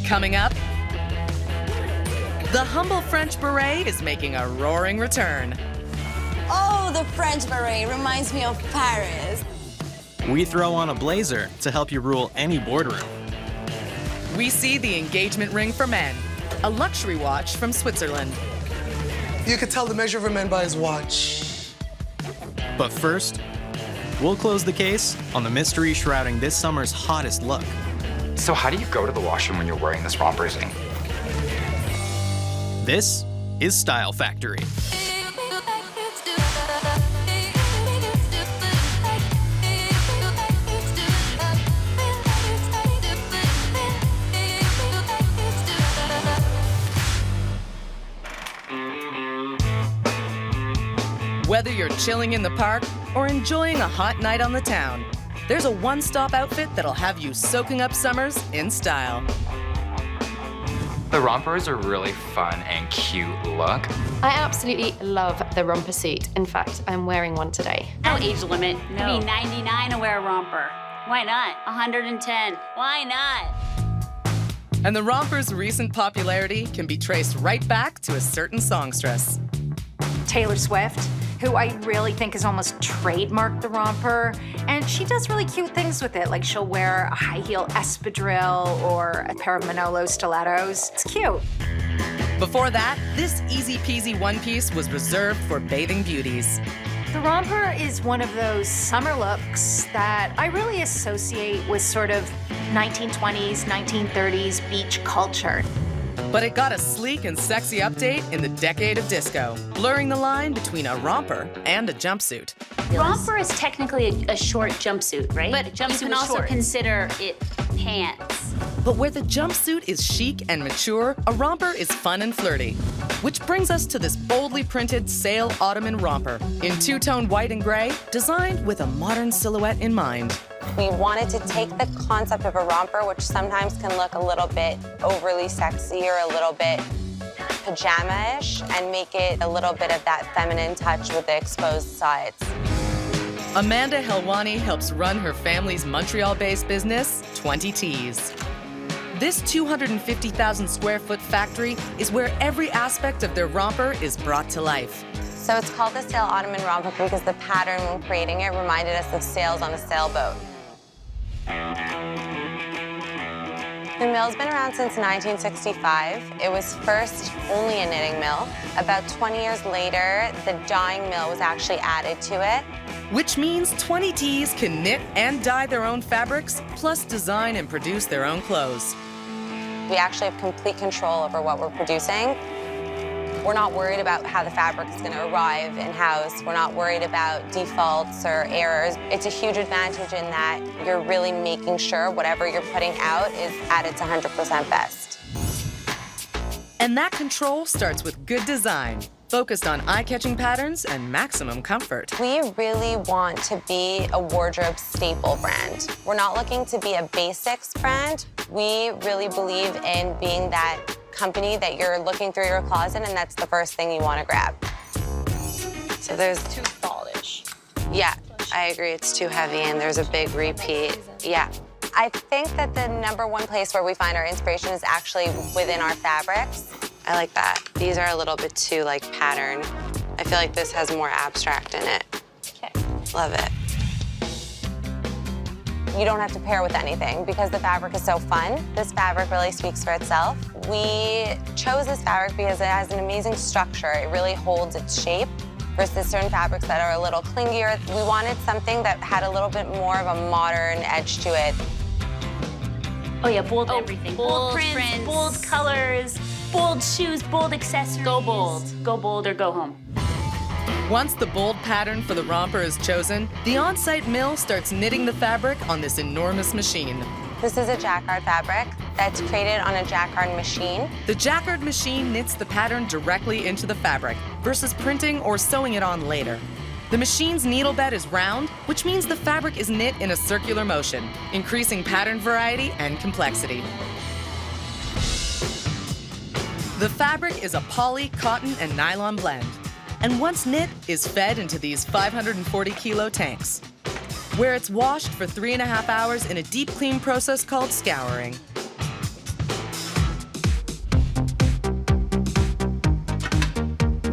Coming up, the humble French beret is making a roaring return. Oh, the French beret reminds me of Paris. We throw on a blazer to help you rule any boardroom. We see the engagement ring for men, a luxury watch from Switzerland. You could tell the measure of a man by his watch. But first, we'll close the case on the mystery shrouding this summer's hottest look. So how do you go to the washroom when you're wearing this romper thing? This is Style Factory. Whether you're chilling in the park or enjoying a hot night on the town, there's a one-stop outfit that'll have you soaking up summers in style. The romper is a really fun and cute look. I absolutely love the romper suit. In fact, I'm wearing one today. No age limit. No. I mean, 99 to wear a romper. Why not? 110. Why not? And the romper's recent popularity can be traced right back to a certain songstress. Taylor Swift, who I really think has almost trademarked the romper. And she does really cute things with it, like she'll wear a high heel espadrille or a pair of Manolo stilettos. It's cute. Before that, this easy-peasy one-piece was reserved for bathing beauties. The romper is one of those summer looks that I really associate with sort of 1920s, 1930s beach culture. But it got a sleek and sexy update in the decade of disco, blurring the line between a romper and a jumpsuit. Romper is technically a short jumpsuit, right? But jumpsuit you can with also shorts. consider it pants. But where the jumpsuit is chic and mature, a romper is fun and flirty. Which brings us to this boldly printed sail ottoman romper in two-tone white and gray, designed with a modern silhouette in mind. We wanted to take the concept of a romper, which sometimes can look a little bit overly sexy or a little bit pajama-ish, and make it a little bit of that feminine touch with the exposed sides. Amanda Helwani helps run her family's Montreal-based business, 20 Tees. This 250,000 square foot factory is where every aspect of their romper is brought to life. So it's called the sail ottoman romper because the pattern when creating it reminded us of sails on a sailboat. The mill's been around since 1965. It was first only a knitting mill. About 20 years later, the dyeing mill was actually added to it. Which means 20 Tees can knit and dye their own fabrics, plus design and produce their own clothes. We actually have complete control over what we're producing. We're not worried about how the fabric is going to arrive in-house. We're not worried about defaults or errors. It's a huge advantage in that you're really making sure whatever you're putting out is at its 100% best. And that control starts with good design, focused on eye-catching patterns and maximum comfort. We really want to be a wardrobe staple brand. We're not looking to be a basics brand. We really believe in being that company that you're looking through your closet and that's the first thing you want to grab. So there's Too fallish. Yeah, I agree. It's too heavy and there's a big repeat. Yeah. I think that the #1 place where we find our inspiration is actually within our fabrics. I like that. These are a little bit too like pattern. I feel like this has more abstract in it. Okay. Love it. You don't have to pair with anything because the fabric is so fun. This fabric really speaks for itself. We chose this fabric because it has an amazing structure. It really holds its shape versus certain fabrics that are a little clingier. We wanted something that had a little bit more of a modern edge to it. Oh yeah, bold everything. Bold prints, bold colors, bold shoes, bold accessories. Go bold. Go bold or go home. Once the bold pattern for the romper is chosen, the on-site mill starts knitting the fabric on this enormous machine. This is a jacquard fabric that's created on a jacquard machine. The jacquard machine knits the pattern directly into the fabric versus printing or sewing it on later. The machine's needle bed is round, which means the fabric is knit in a circular motion, increasing pattern variety and complexity. The fabric is a poly, cotton, and nylon blend, and once knit, is fed into these 540-kilo tanks, where it's washed for 3.5 hours in a deep clean process called scouring.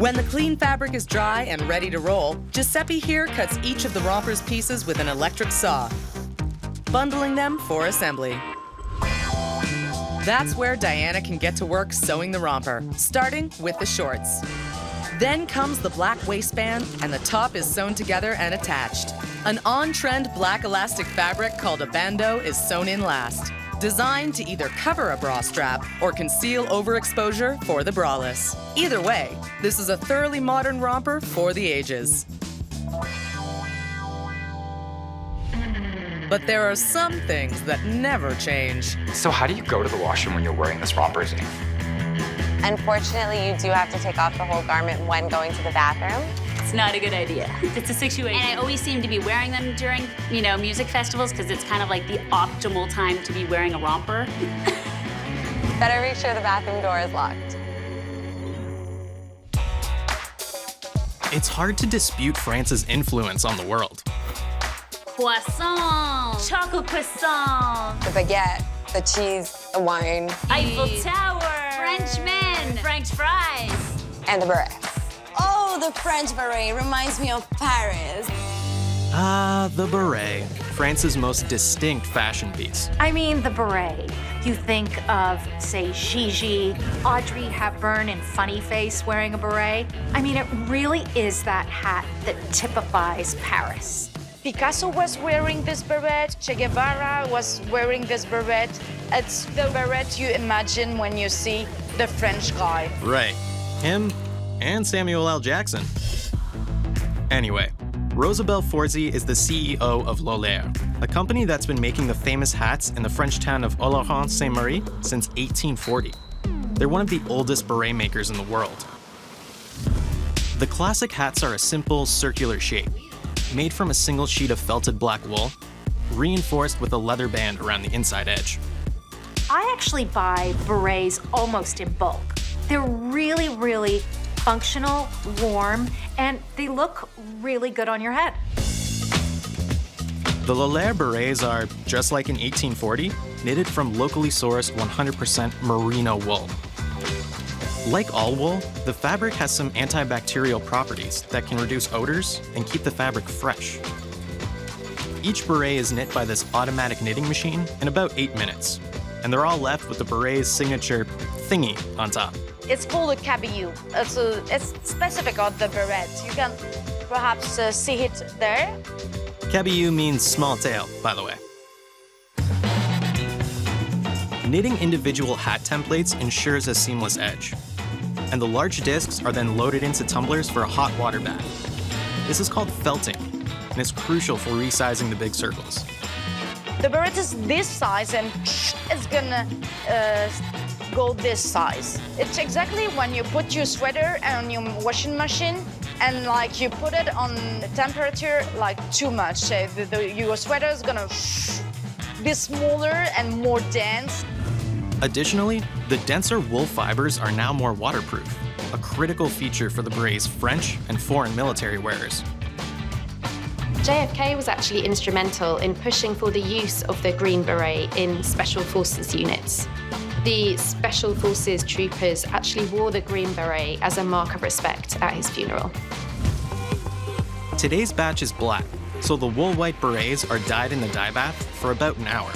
When the clean fabric is dry and ready to roll, Giuseppe here cuts each of the romper's pieces with an electric saw, bundling them for assembly. That's where Diana can get to work sewing the romper, starting with the shorts. Then comes the black waistband, and the top is sewn together and attached. An on-trend black elastic fabric called a bandeau is sewn in last, designed to either cover a bra strap or conceal overexposure for the braless. Either way, this is a thoroughly modern romper for the ages. But there are some things that never change. So how do you go to the washroom when you're wearing this romper, Zane? Unfortunately, you do have to take off the whole garment when going to the bathroom. It's not a good idea. It's a situation. And I always seem to be wearing them during, music festivals because it's kind of like the optimal time to be wearing a romper. Better make sure the bathroom door is locked. It's hard to dispute France's influence on the world. Croissant, chocolate croissant, The baguette, the cheese, the wine, Eiffel Tower, Frenchmen, French fries, and the beret. Oh, the French beret reminds me of Paris. Ah, the beret, France's most distinct fashion piece. I mean, the beret. You think of, say, Gigi, Audrey Hepburn in Funny Face wearing a beret. I mean, it really is that hat that typifies Paris. Picasso was wearing this beret, Che Guevara was wearing this beret. It's the beret you imagine when you see the French guy. Right. Him and Samuel L. Jackson. Anyway, Rosabelle Forzi is the CEO of Lolaire, a company that's been making the famous hats in the French town of Oloron-Saint-Marie since 1840. They're one of the oldest beret makers in the world. The classic hats are a simple circular shape, made from a single sheet of felted black wool, reinforced with a leather band around the inside edge. I actually buy berets almost in bulk. They're really, really functional, warm, and they look really good on your head. The Lolaire berets are, just like in 1840, knitted from locally sourced 100% merino wool. Like all wool, the fabric has some antibacterial properties that can reduce odors and keep the fabric fresh. Each beret is knit by this automatic knitting machine in about 8 minutes, and they're all left with the beret's signature thingy on top. It's called a cabillaud. It's specific on the beret. You can perhaps see it there. Cabillaud means small tail, by the way. Knitting individual hat templates ensures a seamless edge, and the large discs are then loaded into tumblers for a hot water bath. This is called felting, and it's crucial for resizing the big circles. The beret is this size and it's gonna go this size. It's exactly when you put your sweater on your washing machine and like you put it on temperature like too much. So your sweater is gonna be smaller and more dense. Additionally, the denser wool fibers are now more waterproof, a critical feature for the beret's French and foreign military wearers. JFK was actually instrumental in pushing for the use of the green beret in Special Forces units. The Special Forces troopers actually wore the green beret as a mark of respect at his funeral. Today's batch is black, so the wool white berets are dyed in the dye bath for about an hour.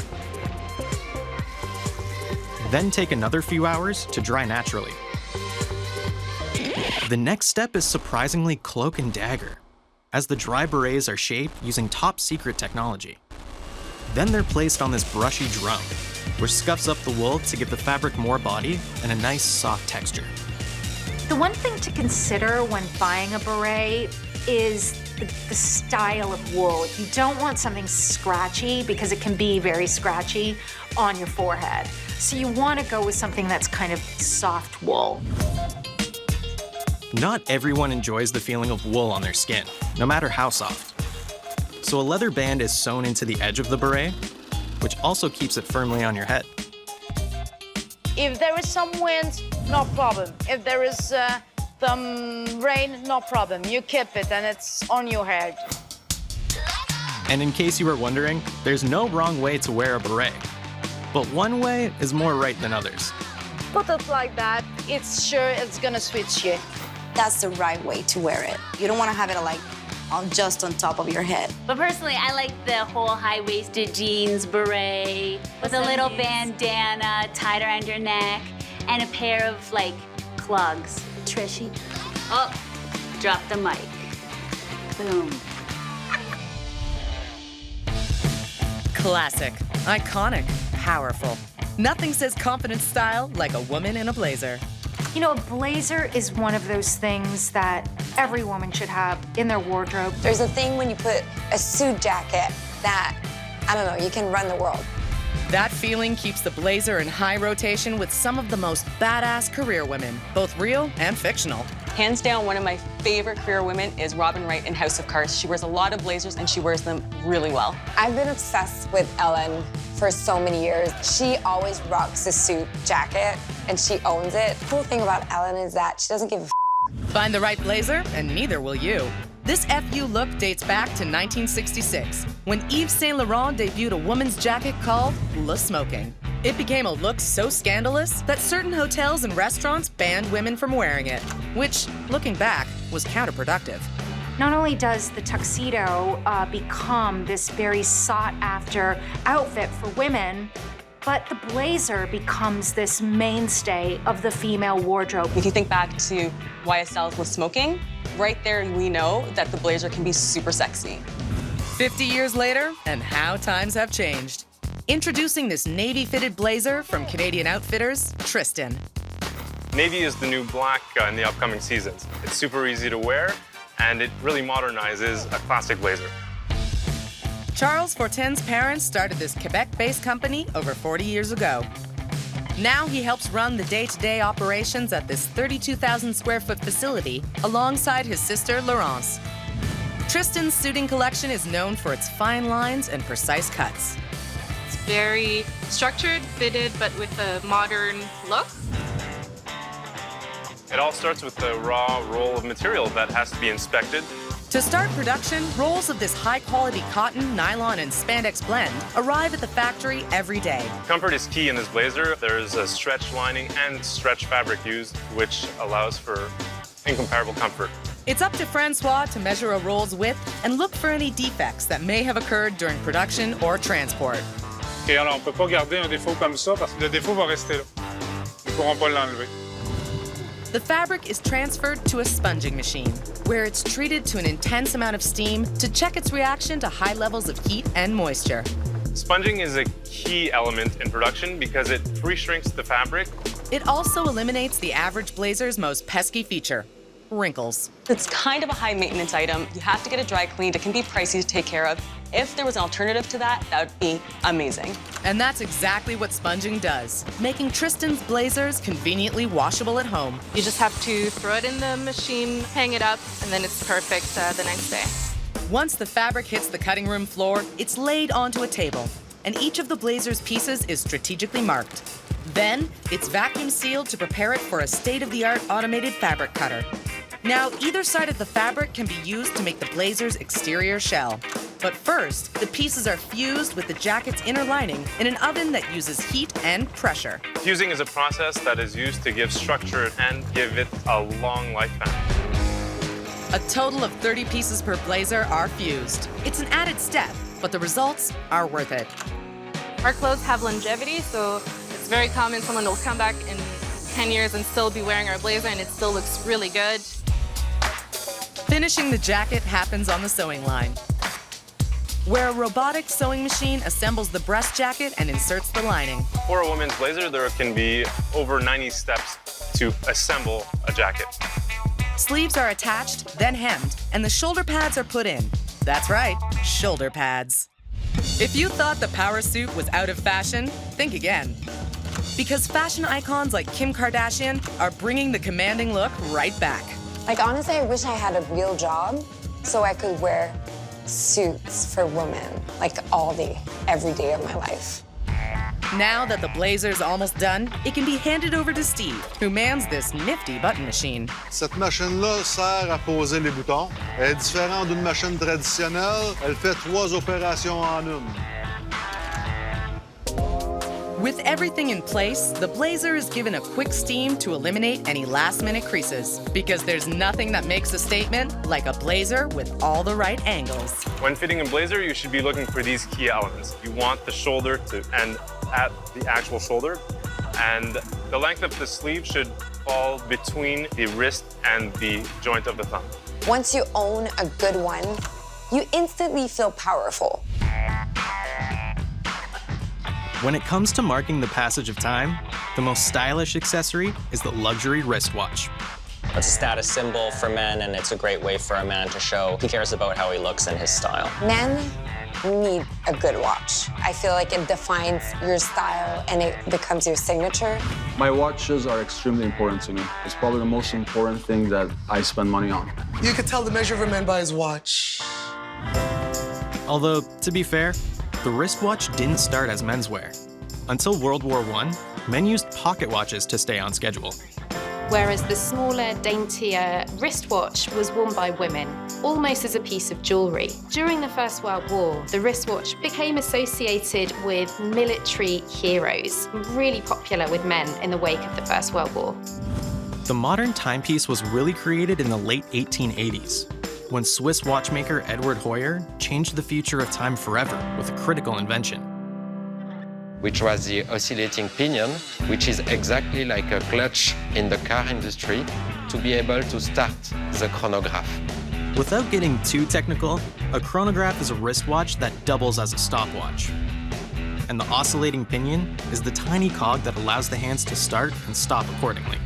Then take another few hours to dry naturally. The next step is surprisingly cloak and dagger, as the dry berets are shaped using top secret technology. Then they're placed on this brushy drum, which scuffs up the wool to give the fabric more body and a nice soft texture. The one thing to consider when buying a beret is the style of wool. You don't want something scratchy because it can be very scratchy on your forehead. So you want to go with something that's kind of soft wool. Not everyone enjoys the feeling of wool on their skin, no matter how soft. So a leather band is sewn into the edge of the beret, which also keeps it firmly on your head. If there is some wind, no problem. If there is some rain, no problem. You keep it and it's on your head. And in case you were wondering, there's no wrong way to wear a beret. But one way is more right than others. Put it like that, it's sure it's gonna switch you. that's the right way to wear it. You don't want to have it like just on top of your head. But personally, I like the whole high-waisted jeans beret with a little bandana tied around your neck and a pair of, like, clogs. Trishy. Oh, drop the mic. Boom. Classic, iconic, powerful. Nothing says confident style like a woman in a blazer. You know, a blazer is one of those things that every woman should have in their wardrobe. There's a thing when you put a suit jacket that, I don't know, you can run the world. That feeling keeps the blazer in high rotation with some of the most badass career women, both real and fictional. Hands down, one of my favorite career women is Robin Wright in House of Cards. She wears a lot of blazers and she wears them really well. I've been obsessed with Ellen for so many years. She always rocks a suit jacket and she owns it. The cool thing about Ellen is that she doesn't give a f. Find the right blazer and neither will you. This FU look dates back to 1966, when Yves Saint Laurent debuted a woman's jacket called Le Smoking. It became a look so scandalous that certain hotels and restaurants banned women from wearing it, which, looking back, was counterproductive. Not only does the tuxedo become this very sought-after outfit for women, but the blazer becomes this mainstay of the female wardrobe. If you think back to YSL's with smoking, right there we know that the blazer can be super sexy. 50 years later, and how times have changed. Introducing this navy-fitted blazer from Canadian outfitters, Tristan. Navy is the new black in the upcoming seasons. It's super easy to wear, and it really modernizes a classic blazer. Charles Fortin's parents started this Quebec-based company over 40 years ago. Now he helps run the day-to-day operations at this 32,000 square foot facility alongside his sister, Laurence. Tristan's suiting collection is known for its fine lines and precise cuts. It's very structured, fitted, but with a modern look. It all starts with the raw roll of material that has to be inspected. To start production, rolls of this high-quality cotton, nylon, and spandex blend arrive at the factory every day. Comfort is key in this blazer. There's a stretch lining and stretch fabric used, which allows for incomparable comfort. It's up to Francois to measure a roll's width and look for any defects that may have occurred during production or transport. Et alors, on ne peut pas garder un défaut comme ça parce que le défaut va rester là. Ils ne pourront pas l'enlever. The fabric is transferred to a sponging machine, where it's treated to an intense amount of steam to check its reaction to high levels of heat and moisture. Sponging is a key element in production because it pre-shrinks the fabric. It also eliminates the average blazer's most pesky feature, wrinkles. It's kind of a high maintenance item. You have to get it dry cleaned. It can be pricey to take care of. If there was an alternative to that, that would be amazing. And that's exactly what sponging does, making Tristan's blazers conveniently washable at home. You just have to throw it in the machine, hang it up, and then it's perfect the next day. Once the fabric hits the cutting room floor, it's laid onto a table, and each of the blazer's pieces is strategically marked. Then, it's vacuum sealed to prepare it for a state-of-the-art automated fabric cutter. Now, either side of the fabric can be used to make the blazer's exterior shell. But first, the pieces are fused with the jacket's inner lining in an oven that uses heat and pressure. Fusing is a process that is used to give structure and give it a long lifespan. A total of 30 pieces per blazer are fused. It's an added step, but the results are worth it. Our clothes have longevity, so it's very common someone will come back in 10 years and still be wearing our blazer and it still looks really good. Finishing the jacket happens on the sewing line, where a robotic sewing machine assembles the breast jacket and inserts the lining. For a woman's blazer, there can be over 90 steps to assemble a jacket. Sleeves are attached, then hemmed, and the shoulder pads are put in. That's right, shoulder pads. If you thought the power suit was out of fashion, think again. Because fashion icons like Kim Kardashian are bringing the commanding look right back. Like, honestly, I wish I had a real job so I could wear suits for women, like all day, every day of my life. Now that the blazer's almost done, it can be handed over to Steve, who mans this nifty button machine. Cette machine-là sert à poser les boutons. Elle est différente d'une machine traditionnelle. Elle fait 3 opérations en une. With everything in place, the blazer is given a quick steam to eliminate any last-minute creases, because there's nothing that makes a statement like a blazer with all the right angles. When fitting a blazer, you should be looking for these key elements. You want the shoulder to end at the actual shoulder, and the length of the sleeve should fall between the wrist and the joint of the thumb. Once you own a good one, you instantly feel powerful. When it comes to marking the passage of time, the most stylish accessory is the luxury wristwatch. It's a status symbol for men, and it's a great way for a man to show he cares about how he looks and his style. Men need a good watch. I feel like it defines your style and it becomes your signature. My watches are extremely important to me. It's probably the most important thing that I spend money on. You could tell the measure of a man by his watch. Although, to be fair, the wristwatch didn't start as menswear. Until World War I, men used pocket watches to stay on schedule. Whereas the smaller, daintier wristwatch was worn by women, almost as a piece of jewelry. During the First World War, the wristwatch became associated with military heroes, really popular with men in the wake of the First World War. The modern timepiece was really created in the late 1880s, when Swiss watchmaker Edward Hoyer changed the future of time forever with a critical invention. Which was the oscillating pinion, which is exactly like a clutch in the car industry to be able to start the chronograph. Without getting too technical, a chronograph is a wristwatch that doubles as a stopwatch. And the oscillating pinion is the tiny cog that allows the hands to start and stop accordingly.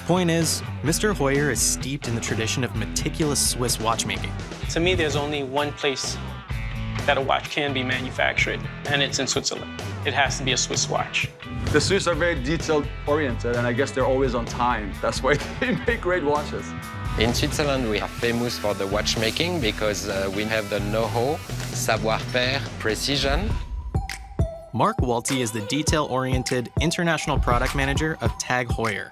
Point is, Mr. Hoyer is steeped in the tradition of meticulous Swiss watchmaking. To me, there's only one place that a watch can be manufactured, and it's in Switzerland. It has to be a Swiss watch. The Swiss are very detail-oriented, and I guess they're always on time. That's why they make great watches. In Switzerland, we are famous for the watchmaking because we have the know-how, savoir-faire, precision. Mark Walty is the detail-oriented international product manager of TAG Heuer,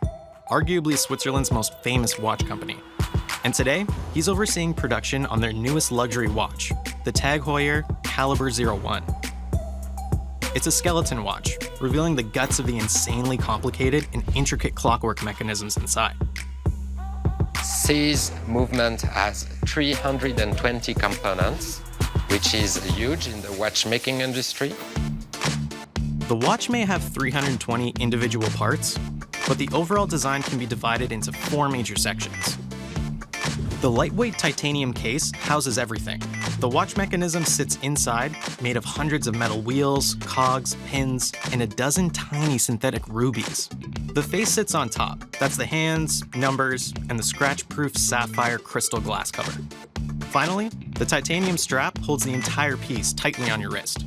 arguably Switzerland's most famous watch company. And today, he's overseeing production on their newest luxury watch, the TAG Heuer Caliber 01. It's a skeleton watch, revealing the guts of the insanely complicated and intricate clockwork mechanisms inside. Seize movement has 320 components, which is huge in the watchmaking industry. The watch may have 320 individual parts, but the overall design can be divided into 4 major sections. The lightweight titanium case houses everything. The watch mechanism sits inside, made of hundreds of metal wheels, cogs, pins, and a dozen tiny synthetic rubies. The face sits on top. That's the hands, numbers, and the scratch-proof sapphire crystal glass cover. Finally, the titanium strap holds the entire piece tightly on your wrist.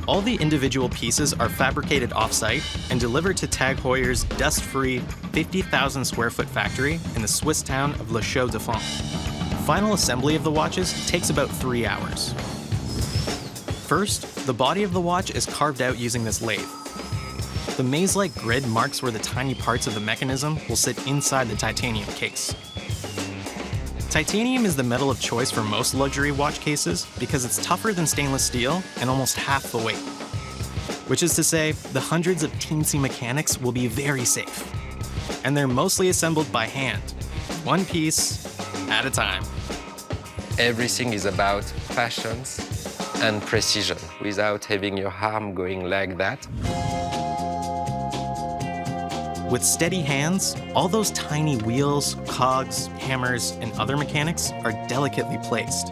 All the individual pieces are fabricated off-site and delivered to TAG Heuer's dust-free 50,000 square foot factory in the Swiss town of Le Chaux-de-Fonds. Final assembly of the watches takes about 3 hours. First, the body of the watch is carved out using this lathe. The maze-like grid marks where the tiny parts of the mechanism will sit inside the titanium case. Titanium is the metal of choice for most luxury watch cases because it's tougher than stainless steel and almost half the weight. Which is to say, the hundreds of teensy mechanics will be very safe. And they're mostly assembled by hand, one piece at a time. Everything is about passions and precision without having your arm going like that. With steady hands, all those tiny wheels, cogs, hammers, and other mechanics are delicately placed.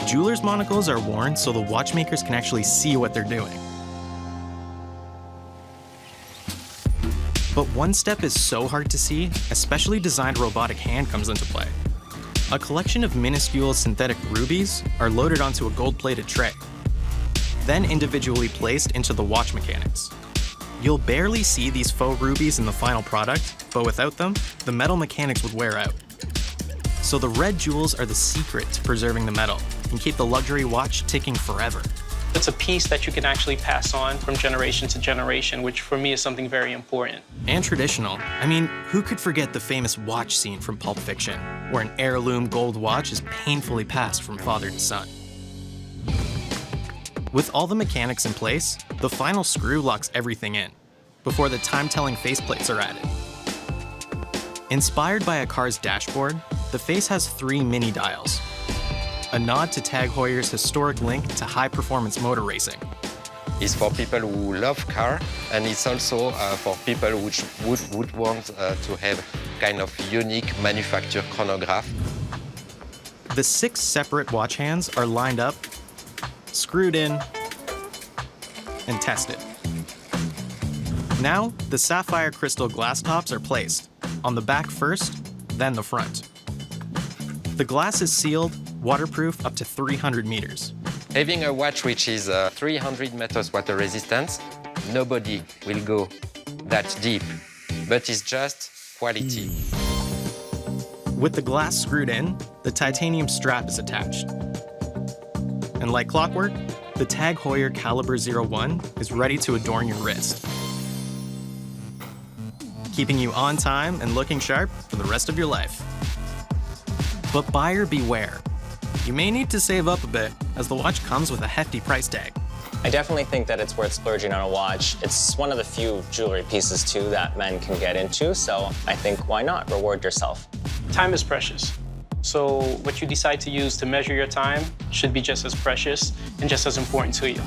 Jewelers' monocles are worn so the watchmakers can actually see what they're doing. But one step is so hard to see, a specially designed robotic hand comes into play. A collection of minuscule synthetic rubies are loaded onto a gold-plated tray, then individually placed into the watch mechanics. You'll barely see these faux rubies in the final product, but without them, the metal mechanics would wear out. So the red jewels are the secret to preserving the metal and keep the luxury watch ticking forever. It's a piece that you can actually pass on from generation to generation, which for me is something very important. And traditional. I mean, who could forget the famous watch scene from Pulp Fiction, where an heirloom gold watch is painfully passed from father to son? With all the mechanics in place, the final screw locks everything in before the time-telling faceplates are added. Inspired by a car's dashboard, the face has 3 mini dials, a nod to Tag Heuer's historic link to high-performance motor racing. It's for people who love car, and it's also for people which would want to have kind of unique manufactured chronograph. The 6 separate watch hands are lined up, screwed in, and tested. Now, the sapphire crystal glass tops are placed, on the back first, then the front. The glass is sealed, waterproof up to 300 meters. Having a watch which is 300 meters water resistance, nobody will go that deep, but it's just quality. With the glass screwed in, the titanium strap is attached. And like clockwork, the Tag Heuer Caliber 01 is ready to adorn your wrist, keeping you on time and looking sharp for the rest of your life. But buyer beware. You may need to save up a bit, as the watch comes with a hefty price tag. I definitely think that it's worth splurging on a watch. It's one of the few jewelry pieces, too, that men can get into, so I think why not reward yourself? Time is precious. So what you decide to use to measure your time should be just as precious and just as important to you.